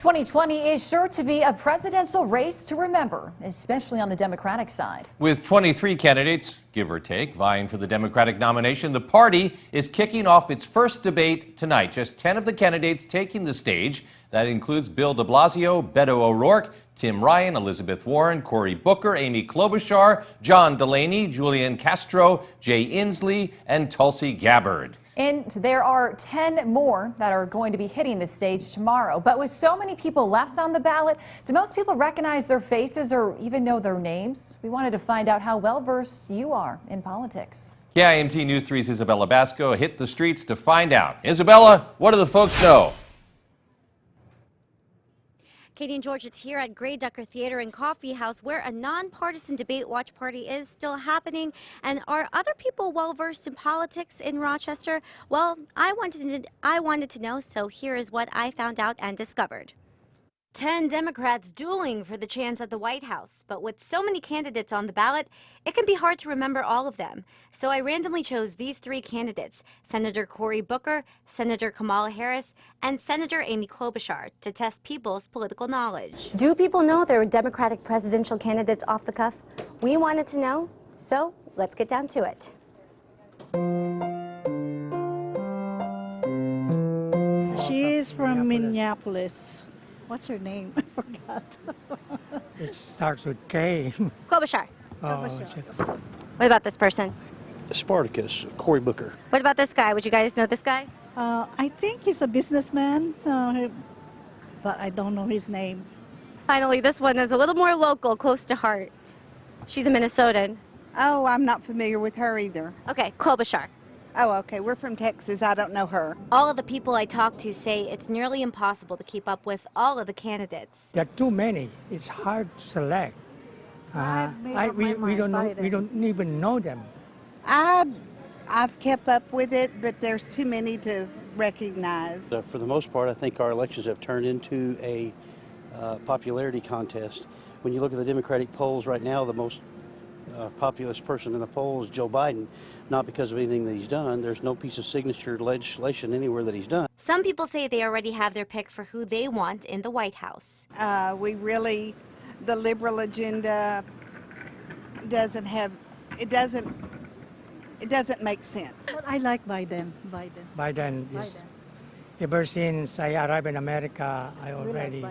2020 is sure to be a presidential race to remember, especially on the Democratic side. With 23 candidates, give or take, vying for the Democratic nomination, the party is kicking off its first debate tonight. Just 10 of the candidates taking the stage. That includes Bill de Blasio, Beto O'Rourke, Tim Ryan, Elizabeth Warren, Cory Booker, Amy Klobuchar, John Delaney, Julian Castro, Jay Inslee, and Tulsi Gabbard. And there are 10 more that are going to be hitting the stage tomorrow. But with so many people left on the ballot, do most people recognize their faces or even know their names? We wanted to find out how well-versed you are in politics. KIMT News 3's Isabella Basco hit the streets to find out. Isabella, what do the folks know? Katie and George, it's here at Grey Ducker Theater and Coffee House where a nonpartisan debate watch party is still happening. And are other people well versed in politics in Rochester? Well, I wanted to know, so here is what I found out and discovered. 10 Democrats dueling for the chance at the White House, but with so many candidates on the ballot, it can be hard to remember all of them. So I randomly chose these 3 candidates, Senator Cory Booker, Senator Kamala Harris, and Senator Amy Klobuchar, to test people's political knowledge. Do people know their Democratic presidential candidates off the cuff? We wanted to know, so let's get down to it. She is from Minneapolis. What's her name? I forgot. It starts with K. Klobuchar. Oh, What about this person? Spartacus, Cory Booker. What about this guy? Would you guys know this guy? I think he's a businessman, but I don't know his name. Finally, this one is a little more local, close to heart. She's a Minnesotan. Oh, I'm not familiar with her either. Okay, Klobuchar. Oh, okay. We're from Texas. I don't know her. All of the people I talked to say it's nearly impossible to keep up with all of the candidates. there are too many. It's hard to select. We don't even know them. I've kept up with it, but there's too many to recognize. For the most part, I think our elections have turned into a popularity contest. When you look at the Democratic polls right now, the most populous person in the poll is Joe Biden, not because of anything that he's done. There's no piece of signature legislation anywhere that he's done. Some people say they already have their pick for who they want in the White House. The liberal agenda doesn't make sense. But I like Biden. Biden is, ever since I arrived in America, I already...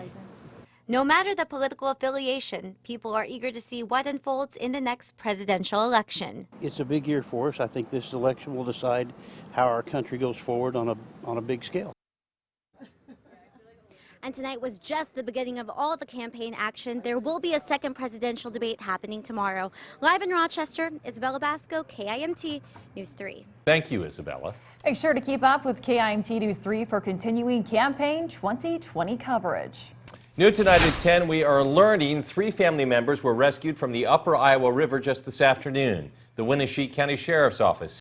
No matter the political affiliation, people are eager to see what unfolds in the next presidential election. It's a big year for us. I think this election will decide how our country goes forward on a big scale. And tonight was just the beginning of all the campaign action. There will be a second presidential debate happening tomorrow. Live in Rochester, Isabella Basco, KIMT News 3. Thank you, Isabella. Make sure to keep up with KIMT News 3 for continuing campaign 2020 coverage. New tonight at 10, we are learning 3 family members were rescued from the upper Iowa River just this afternoon. The Winneshiek County Sheriff's Office